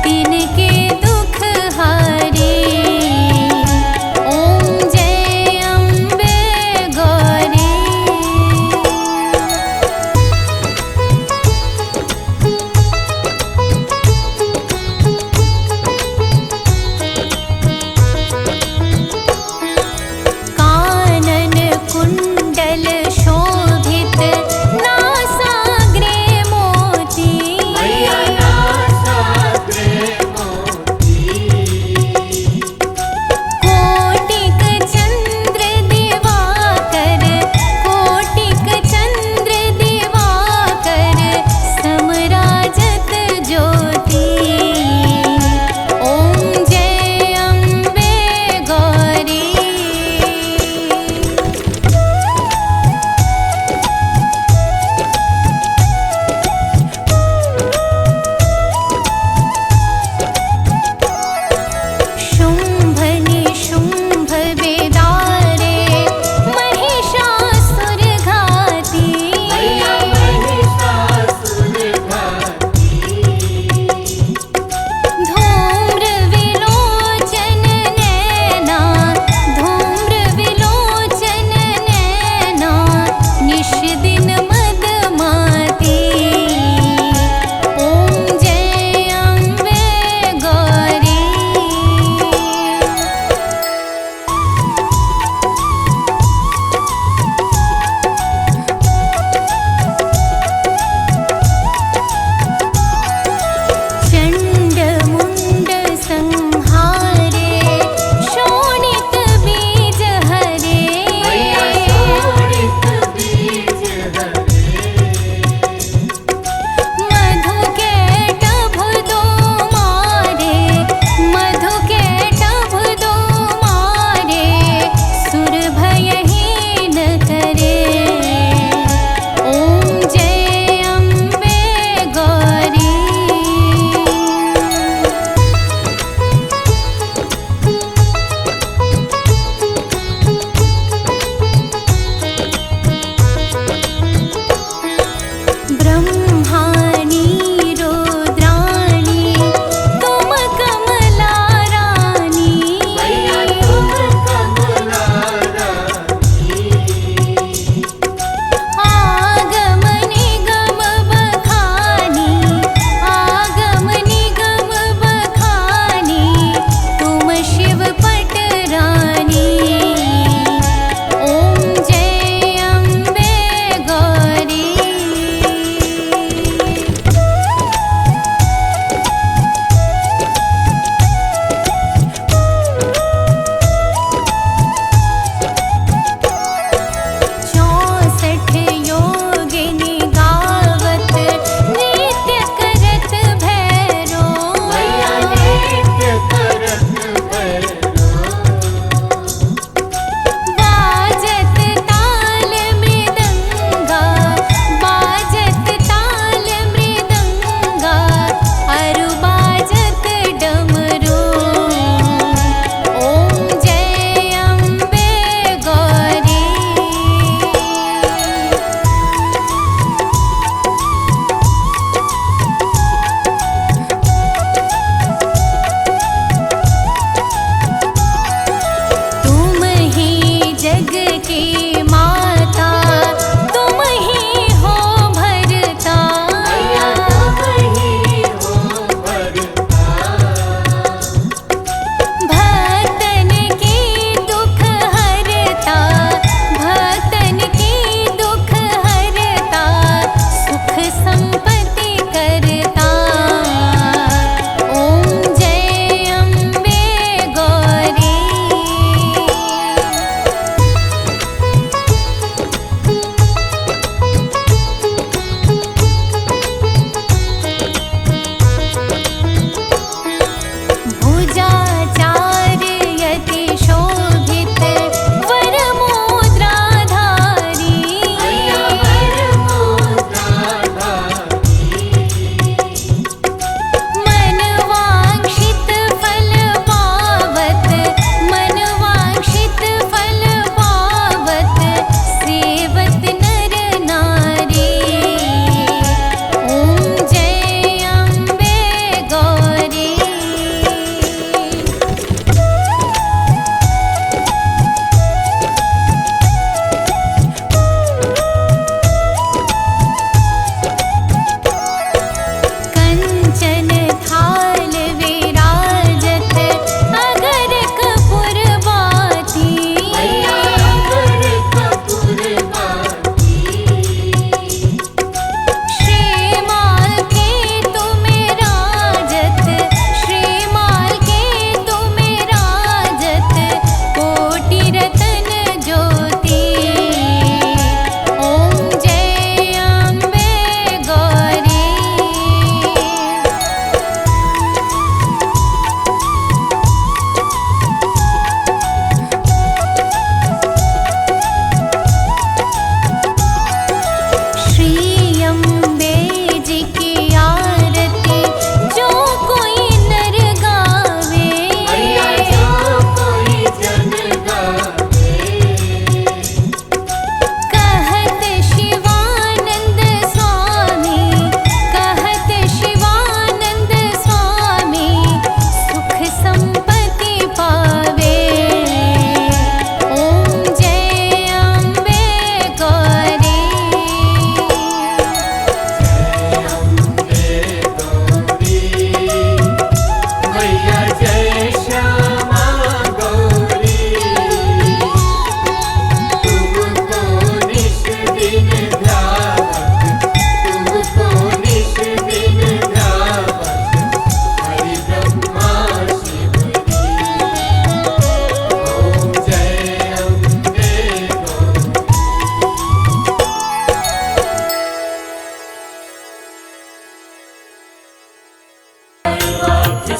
तिनके दुख हारे। ओम जय अम्बे गौरी। कानन कुंडल शोभित नासाग्रे मोती। मैया नासाग्रे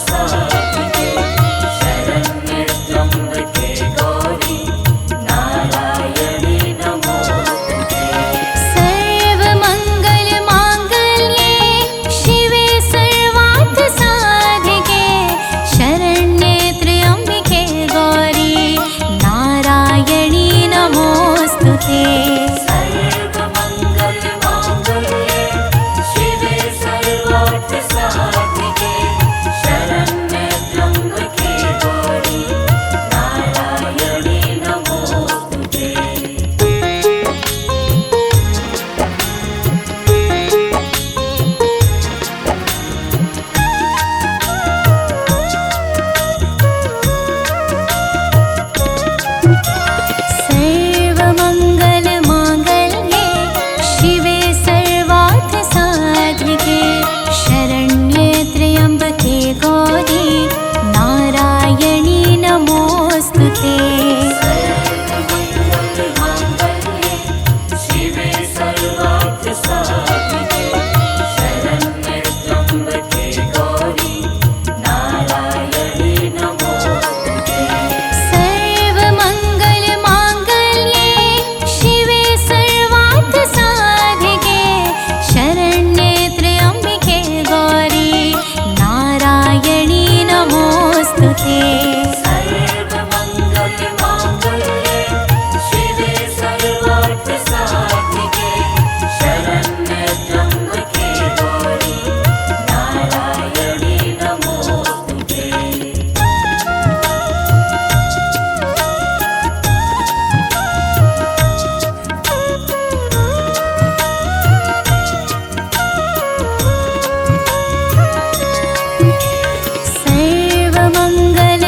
साधिके शरण्ये त्र्यम्बके गौरी नारायणी नमोस्तुते। सर्वमङ्गल माङ्गल्ये शिवे सर्वार्थ साधिके शरण्ये त्र्यम्बिके गौरी नारायणी नमोस्तुते। सर्वमङ्गलमाङ्गल्ये शिवे सर्वार्थ साधिके शरण्ये त्र्यम्बके गौरी नारायणी नमोस्तुते। सर्वमङ्गल माङ्गल्ये शिवे सर्वार्थ साधिके शरण्ये त्र्यम्बके गौरी नारायणी नमोस्तुते। सर्वमङ्गलमाङ्गल्ये शिवे सर्वार्थ साधिके शरण्ये त्र्यम्बके गौरी नारायणी नमोस्तुते। सर्वमङ्गल माङ्गल्ये शिवे सर्वार्थ साधिके शरण्ये त्र्यम्बिके गौरी नारायणी नमोस्तुते। सर्वमङ्गलमाङ्गल्ये शिवे सर्वार्थ साधिके शरण्ये त्र्यम्बके गौरी नारायणी नमोस्तुते। सर्वमङ्गल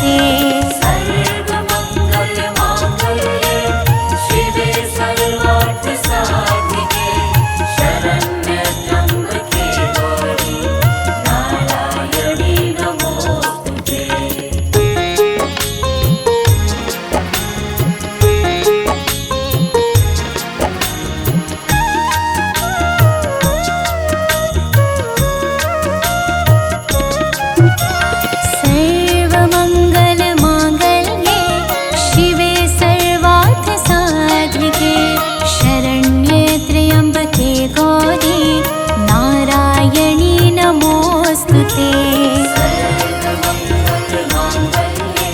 ते। सर्वमङ्गलमाङ्गल्ये शिवे सर्वार्थसाधिके शरण्ये त्र्यम्बके गौरी नारायणी नमोस्तुते। सर्वमङ्गलमाङ्गल्ये शिवे सर्वार्थसाधिके शरण्ये त्र्यम्बके गौरी नारायणी नमोऽस्तु ते। सर्वमङ्गलमाङ्गल्ये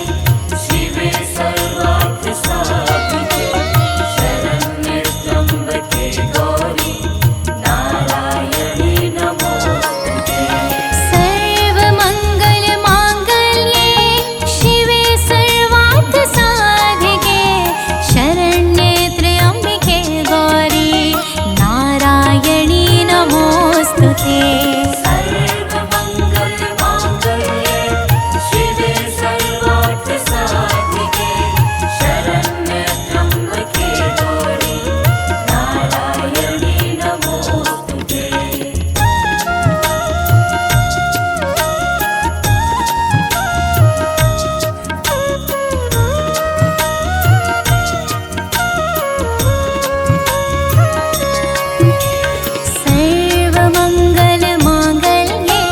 शिवे सर्वार्थसाधिके शरण्ये त्र्यम्बके गौरी नारायणी नमोस्तुते। सर्वमङ्गलमाङ्गल्ये शिवे सर्वार्थसाधिके शरण्ये त्र्यम्बके गौरी नारायणी नमोऽस्तु ते। सर्वमङ्गलमाङ्गल्ये शिवे सर्वार्थसाधिके शरण्ये त्र्यम्बके गौरी नारायणी नमोस्तुते। सर्वमङ्गलमाङ्गल्ये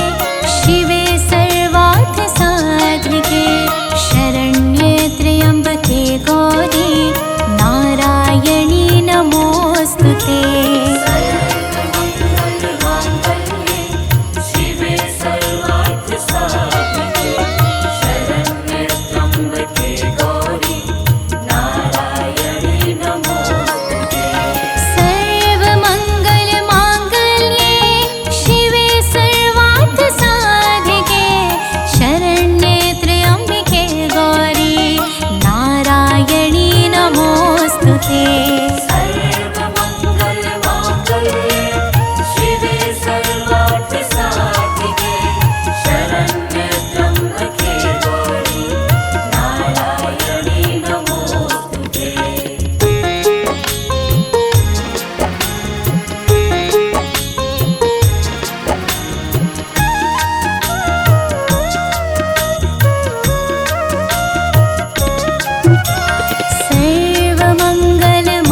शिवे सर्वार्थसाधिके शरण्ये त्र्यम्बके गौरी नारायणी नमोऽस्तु ते। सर्वमङ्गलमाङ्गल्ये शिवे सर्वार्थसाधिके शरण्ये त्र्यम्बके गौरी नारायणी नमोस्तुते। सर्वमङ्गलमाङ्गल्ये शिवे सर्वार्थसाधिके शरण्ये त्र्यम्बके गौरी नारायणी नमोऽस्तु ते। सर्वमङ्गलमाङ्गल्ये शिवे सर्वार्थसाधिके शरण्ये त्र्यम्बके गौरी नारायणी नमोस्तुते।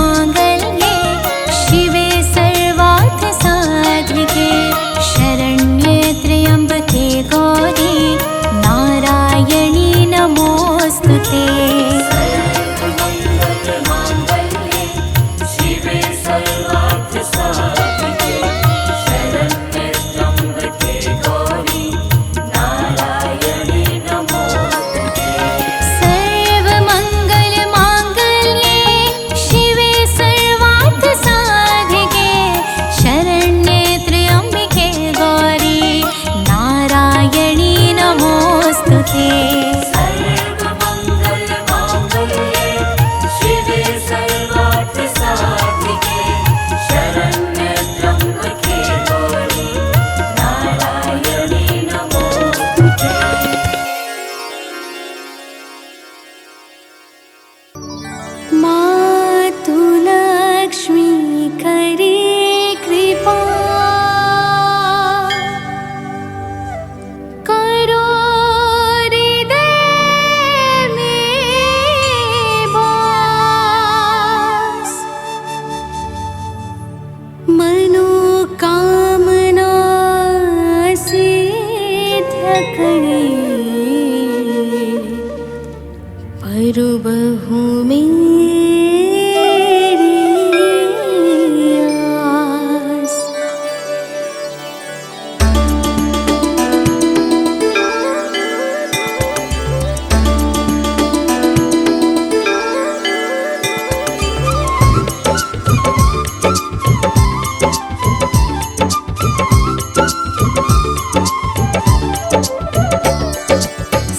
सर्वमङ्गलमाङ्गल्ये शिवे सर्वार्थसाधिके शरण्ये त्र्यम्बके गौरी नारायणी नमोऽस्तु ते। सर्वमङ्गलमाङ्गल्ये शिवे सर्वार्थसाधिके शरण्ये त्र्यम्बके गौरी नारायणी नमोस्तुते। सर्वमङ्गलमाङ्गल्ये शिवे सर्वार्थसाधिके शरण्ये त्र्यम्बके गौरी नारायणी नमोऽस्तु ते। सर्वमङ्गलमाङ्गल्ये शिवे सर्वार्थसाधिके शरण्ये त्र्यम्बके गौरी नारायणी नमोस्तुते। मातु लक्ष्मी करे कृपा करो हृदय में वास। मनोकामना सिद्ध करे परबहु मेरी आस।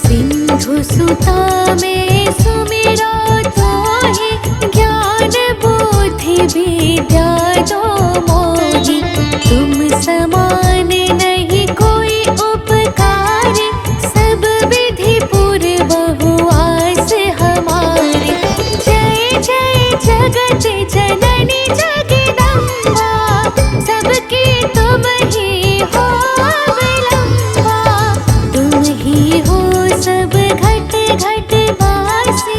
सिंधु सुता में सुमिरो तो ही ज्ञान बुद्धि विद्या दो मोही। तुम समान नहीं कोई उपकार, सब विधि पूर्वहु घट वासी,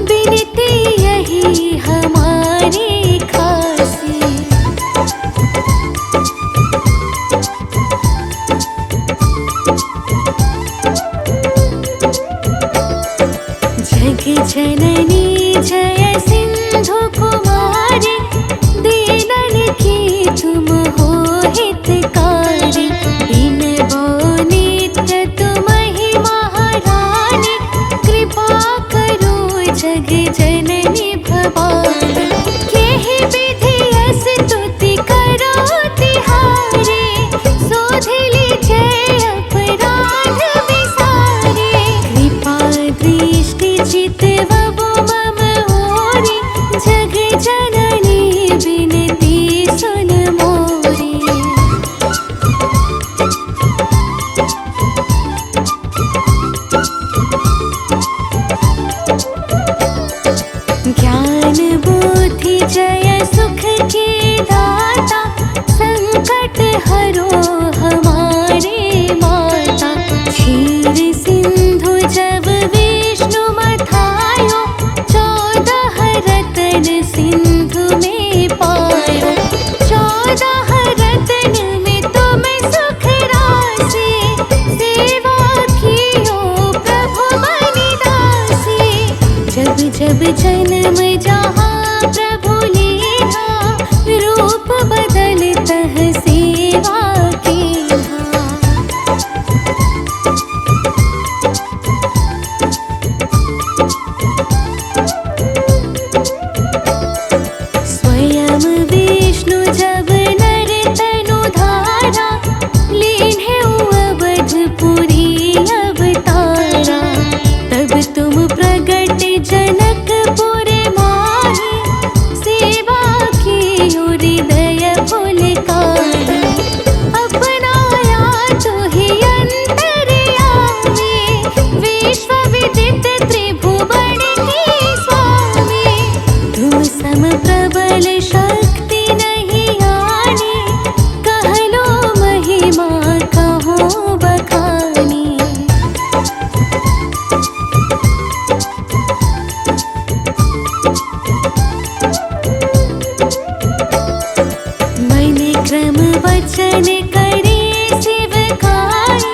बिनती यही हमारी खासी। जग जननी जय सिंधु कुमारी, दीनन की तुम हो हितकारी। बिनबो नित्य तुम ही महारानी, कृपा करो जग जननी भवानी। केहि विधि यस स्तुति करो तिहारी, सोधिली जय अपराध विसारी। कृपा दृष्टि चितवबु मम ओरि, जग जननी बिनती सुन मोरी। ज्ञान बुद्धि जय सुख के दाता, संकट हरो हमारे माता। क्षीर सिंधु जब विष्णु मथायो, 14 रतन सिंधु में पायो। 14 रतन में तुम सुख राशि, सेवा कियो प्रभु बलिदासी। जब जब जन्म जहाँ प्रभु लीन्हा, रूप बदलतः सेवा कीन्हा। स्वयं विष्णु जब नर तनु धारा, लीन्हे अवधपुरी अवतारा। तब तुम प्रगट जनकपुर माही, सेवा की हृदय पुलकाही। अपनाया तुहि अंतर्यामी, विश्व विदित त्रिभुवन के स्वामी। तुम सम प्रबल शक्ति नहीं आनी, कहलो महिमा कहो बखानी। मन क्रम वचन करे सेवकाई,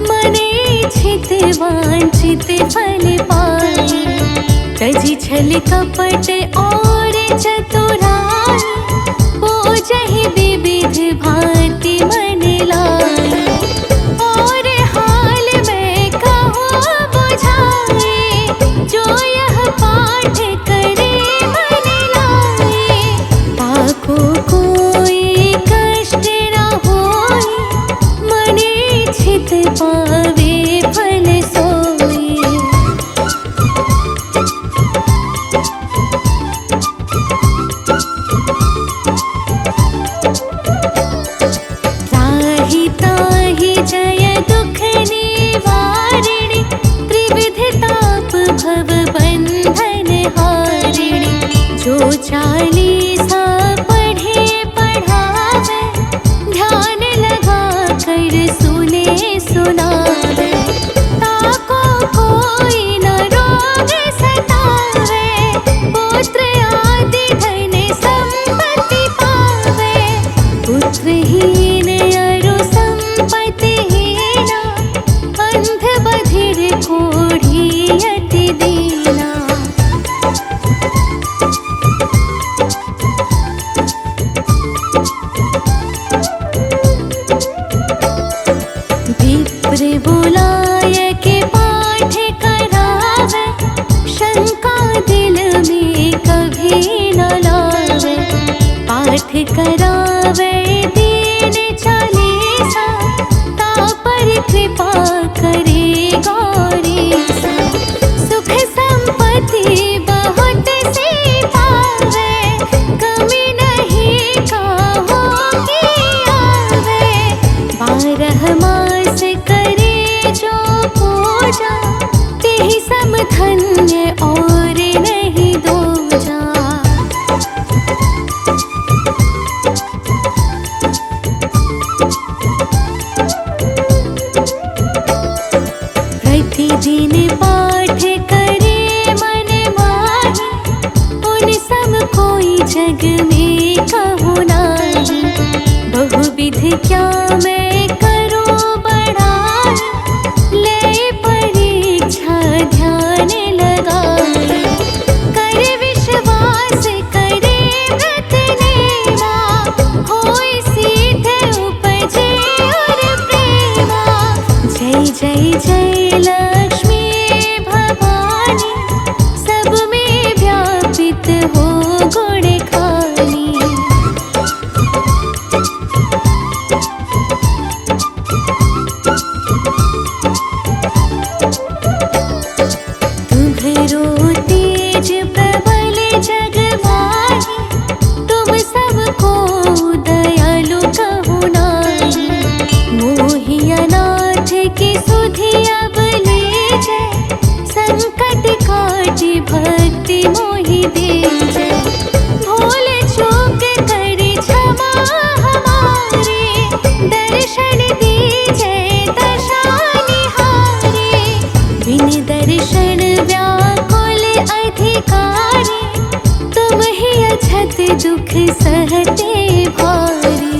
मने इच्छित वांछित फल पाई। तजी छल कपट और चतुराई, पूजहि विविध भांति मन लाई। और हाल में कहो बुझाए, जो यह पाठ करे मन लाए। ताको कोई कष्ट न होई, मने इच्छित पावे फल सोई। त्राहि ताहि जय दुख निवारिणि, त्रिविध ताप भव बंधन हारिणि। जो चालीसा पढ़े पढ़ावे, ध्यान लगा कर सुने सुनावे। ताको कोई न रोग सतावे, पुत्र आदि धन संपत्ति पावे। पुत्रहीन अरु संपत्तिहीना, अंध बधिर कोढ़ी अति दीना। विप्र बुलाय के पाठ करावे, शंका दिल में कभी न लावे। पाठ करावे दीन चालीसा, तापर कृपा करे गौरीसा। सुख संपत्ति बहुत से पावे, कमी नहीं काहो की आवे। 12 मास करे जो पूजा, तेहि सम धन्य और नहीं दूजा। प्रतिदिन पाठ करे मन माही, उन सब कोई जग में कहूँ नाही। बहुविध क्या मैं करूँ बड़ाई, ले परीक्षा ध्यान लगाई। कर विश्वास करे व्रत नेमा, होय सीधे उपजे और प्रेमा। जय जय जय लक्ष्मी भवानी, सब में व्यापित हो गुण खानी। तुम्हरो तेज प्रबल जग माही, तुम सबको दयालु कहूँ नाही। मोहि अनाथ की सुधि अब लीजै, संकट काटि भक्ति मोहि दीजै। भूल चूक करी क्षमा हमारी, दर्शन दीजै दशा निहारी। बिन दर्शन व्याकुल अधिकारी, तुम ही अछत दुख सहते भारी।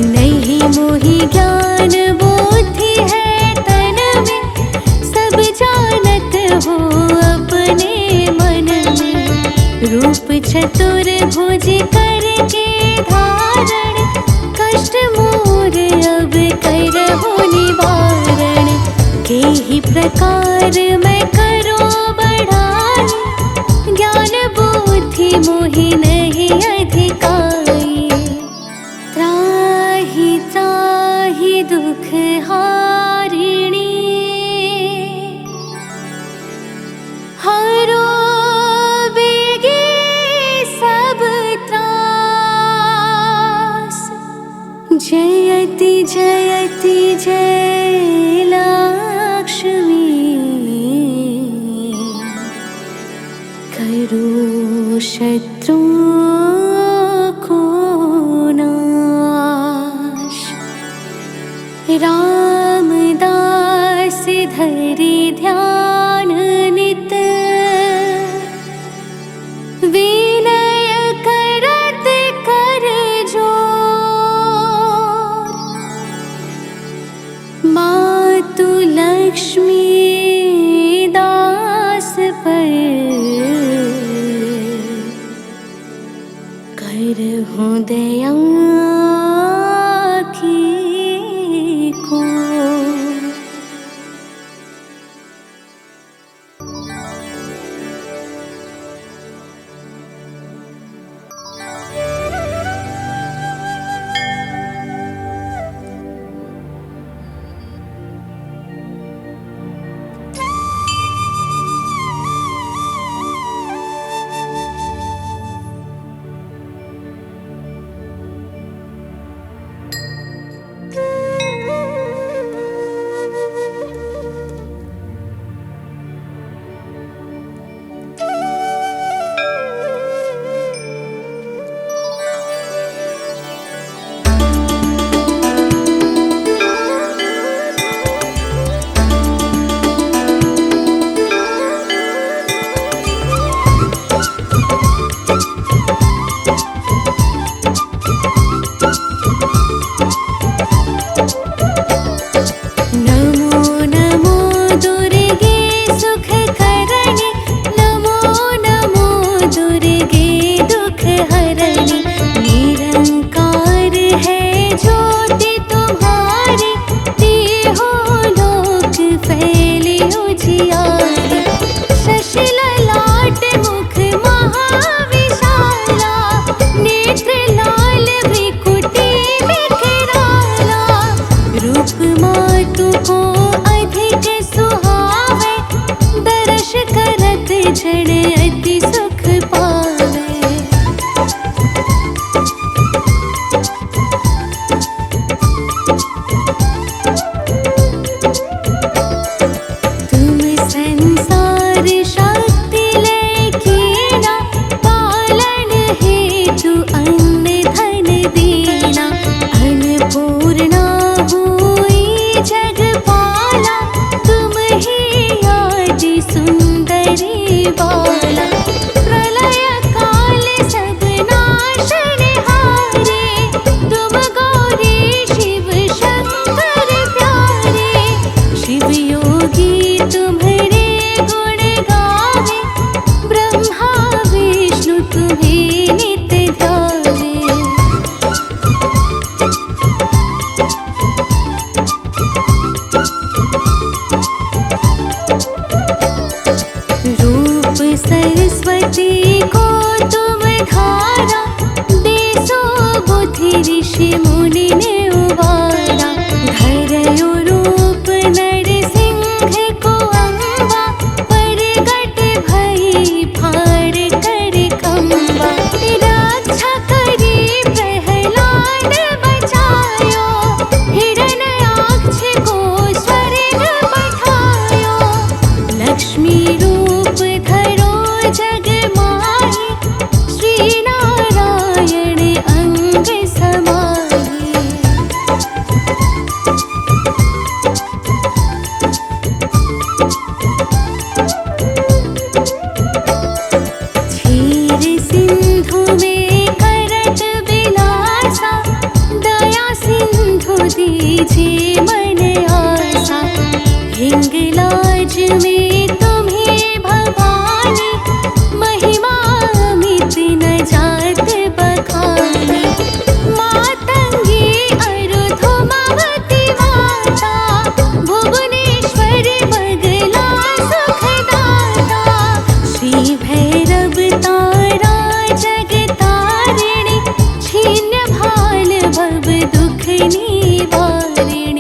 नहीं मोहि ज्ञान बुद्धि है तन में, सब जानत हो अपने मन में। रूप चतुर्भुज करके धारण, कष्ट मोर अब करहु निवारण। केहि प्रकार मैं करूँ बढ़ाई, ज्ञान बुद्धि मोहि नहीं अधिकाई। त्राहि त्राहि दुख हारिणी, हरो बेगे सब त्रास। जयति जयति जय लक्ष्मी, करो शत्रु को नाश। रामदास धरि ध्यान नित, विनय करत कर जोर। मातु लक्ष्मी दास पर, करहु दया की को। जे मन आसा, हिंगलाज में तुम्हें भवानी, महिमा मित न जात बखानी। मातंगी अरुधुमावती माता, भुवनेश्वर बगला सुखदाता। श्री भैरव तारा जगतारिणी, छीन्य भाल भव दुख निवारिणी।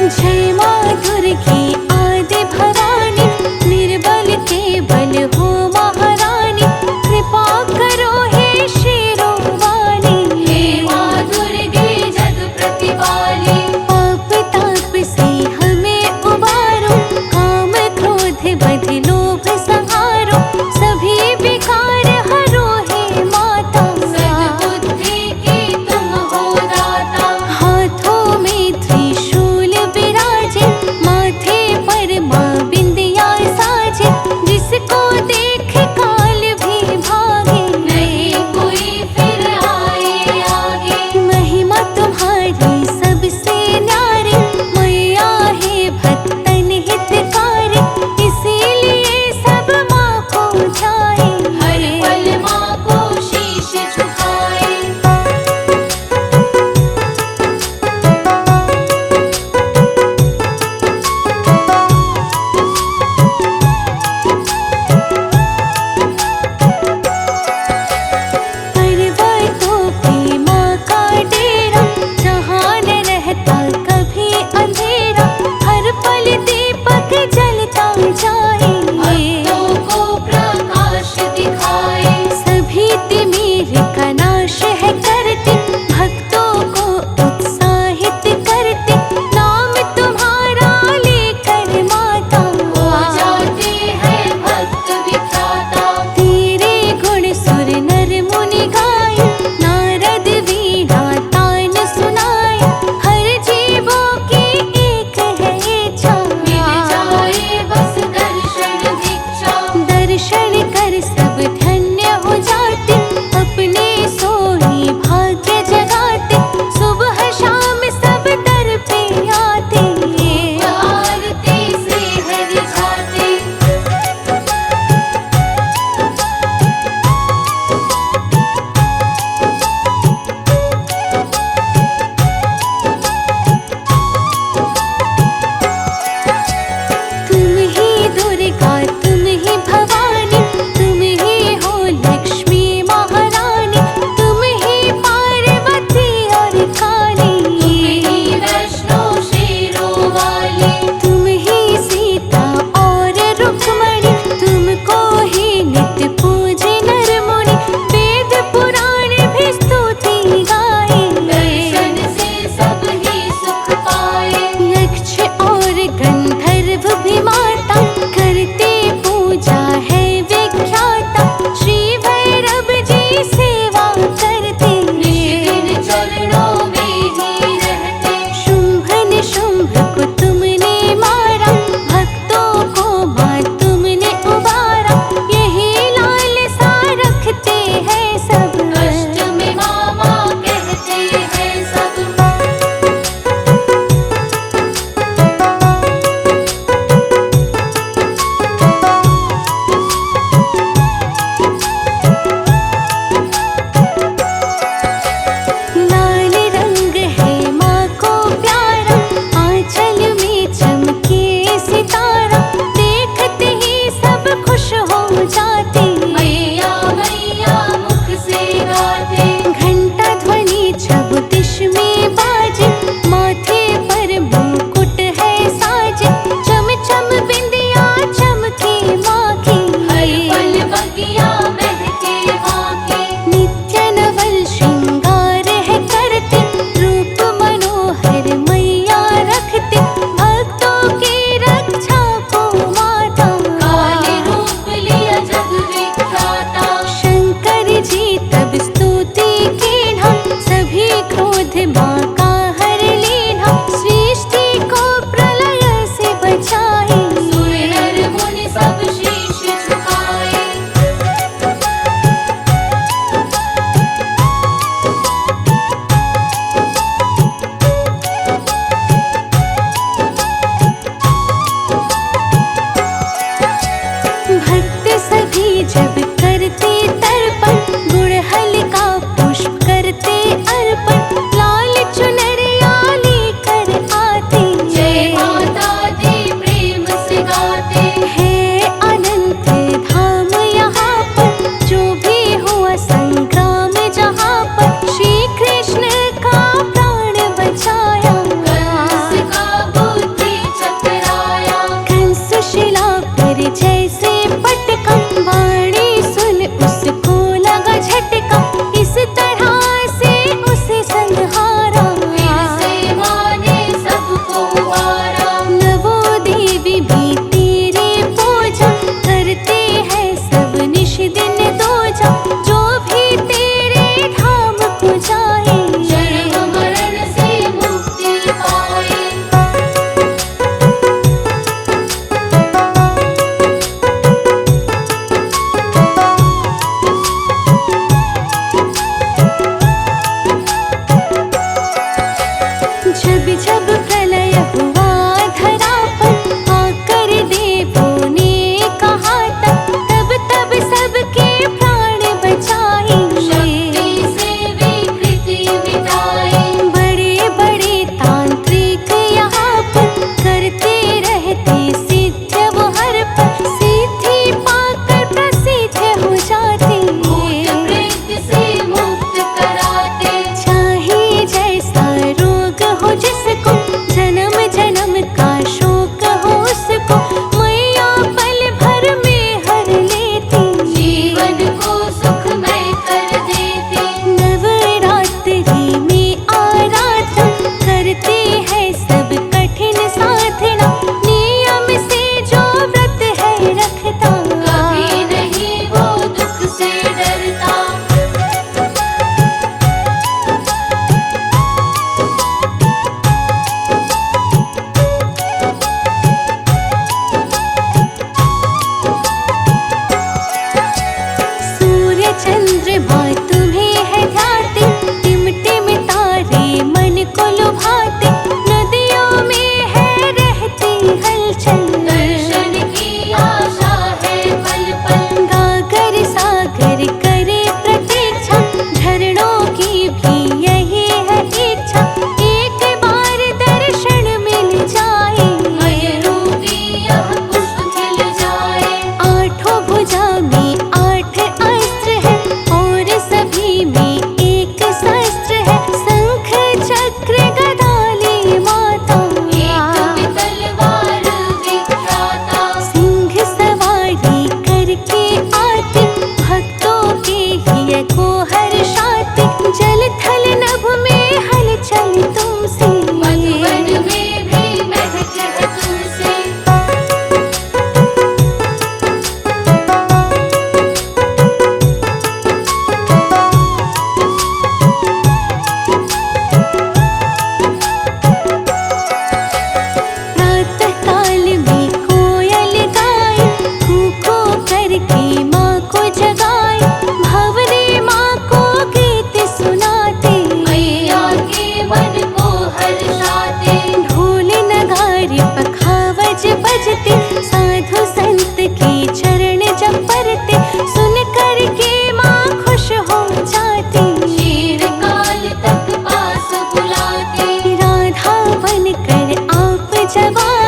जय माँ दुर्गे आदि भवानी, निर्बल के बल हो महारानी, कृपा करो हे शेरों वाली। हे माँ दुर्गे जग प्रतिपाली, पाप ताप से हमें उबारो, काम क्रोध बध लोभ संहारो, सभी विकार हरो हे माता। सद्बुद्धि की तुम हो दाता, हाथों में त्रिशूल विराजे,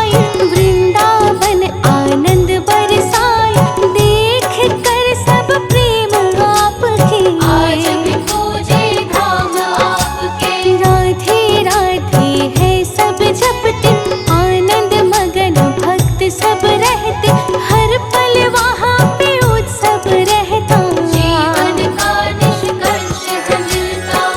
आए, वृंदावन आनंद बरसाए, देख कर सब प्रेम आपके। आज भी पूजे धाम आपके। राधे राधे है सब जपते, आनंद मगन भक्त सब रहते, हर पल वहाँ पे उत्सव रहता। जीवन का निष्कर्ष है मिलता।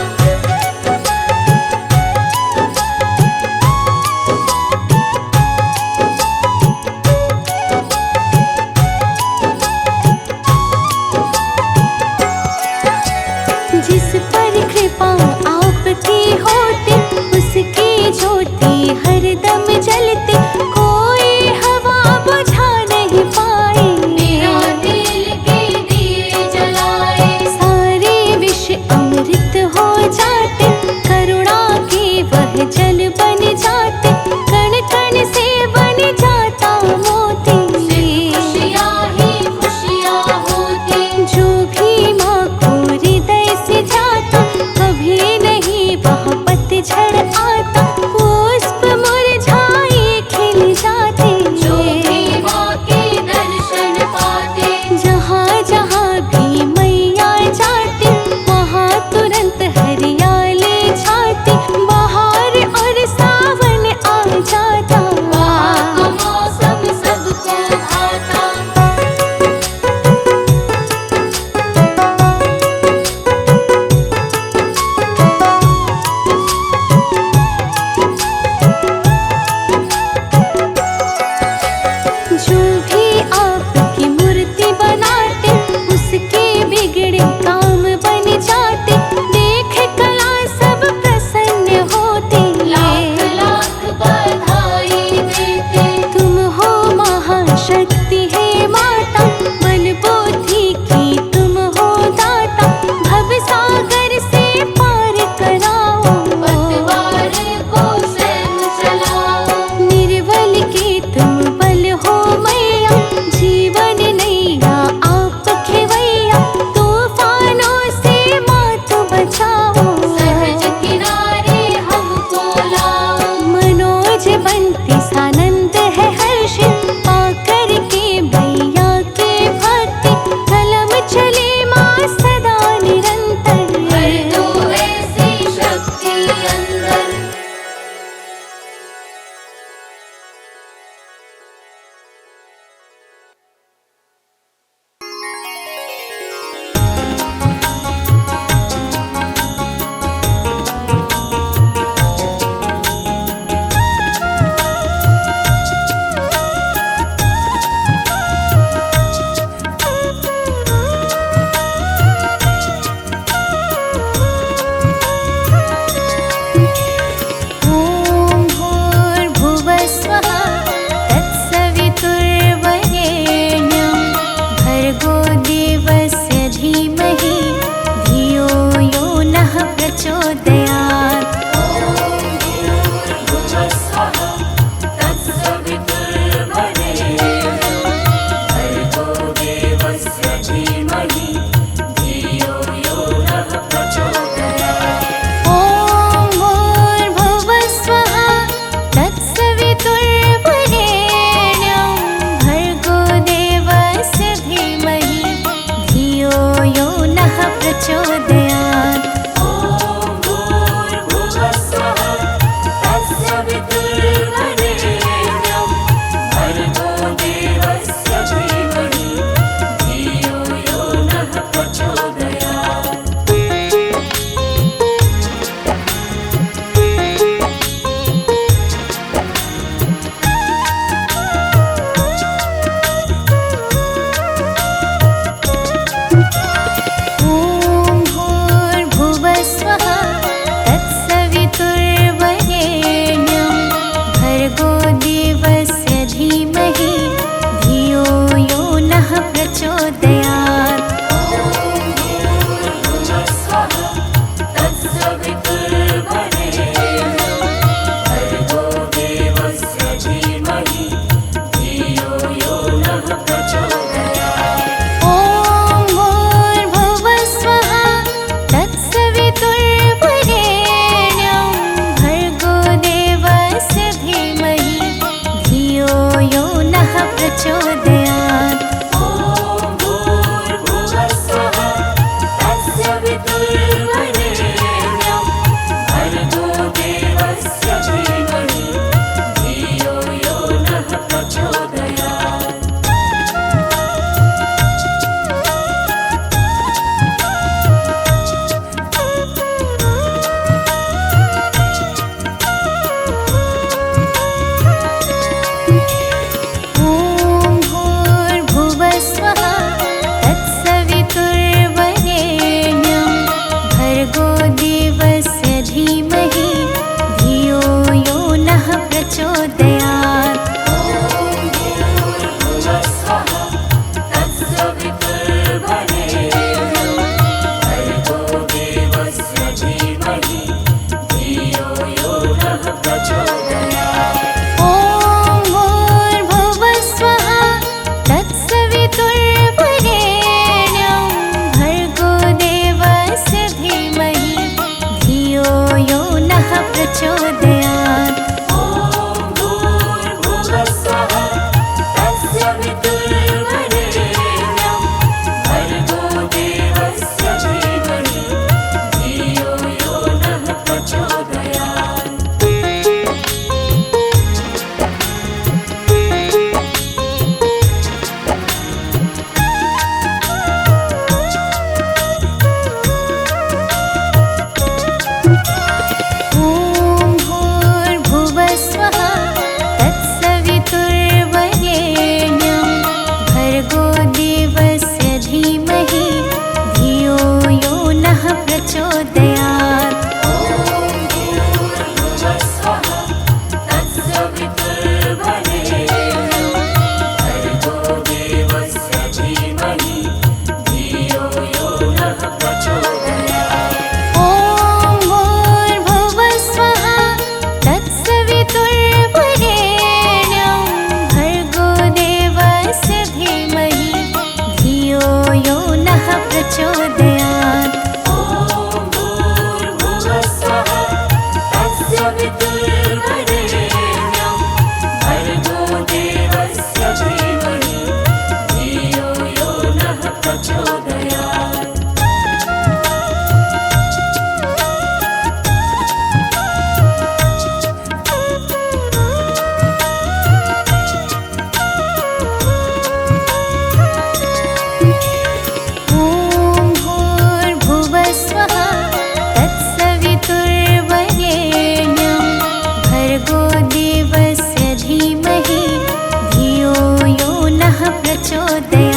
प्रचोदयात्। ॐ भूर्भुवस्सुवः तत्सवितुर्वरेण्यं भर्गो देवस्य धीमहि धियो यो नः प्रचोदयात्। ॐ भूर्भुवस्सुवः तत्सवितुर्वरेण्यं भर्गो देवस्य धीमहि धियो यो नः प्रचोदयात्। भूर्भुवस्सुवः तत्सवितुर्वरेण्यं भर्गो देवस्य धीमहि धियो यो नः प्रचोदयात्। ॐ भूर्भुवस्सुवः तत्सवितुर्वरेण्यं भर्गो देवस्य धीमहि धियो यो नः प्रचोदयात्। ॐ भूर्भुवस्सुवः तत्सवितुर्वरेण्यं भर्गो देवस्य धीमहि धियो यो नः प्रचोदयात्। ॐ भूर्भुवस्सुवः तत्सवितुर्वरेण्यं भर्गो देवस्य धीमहि धियो यो नः प्रचोदयात्। भूर्भुवस्सुवः तत्सवितुर्वरेण्यं भर्गो देवस्य धीमहि धियो यो नः प्रचोदयात्। ॐ भूर्भुवस्सुवः तत्सवितुर्वरेण्यं भर्गो देवस्य धीमहि धियो यो नः प्रचोदयात्। ॐ भूर्भुवस्सुवः तत्सवितुर्वरेण्यं भर्गो देवस्य धीमहि धियो यो नः प्रचोदयात्। ॐ भूर्भुवस्सुवः तत्सवितुर्वरेण्यं भर्गो देवस्य धीमहि धियो यो नः प्रचोदयात्।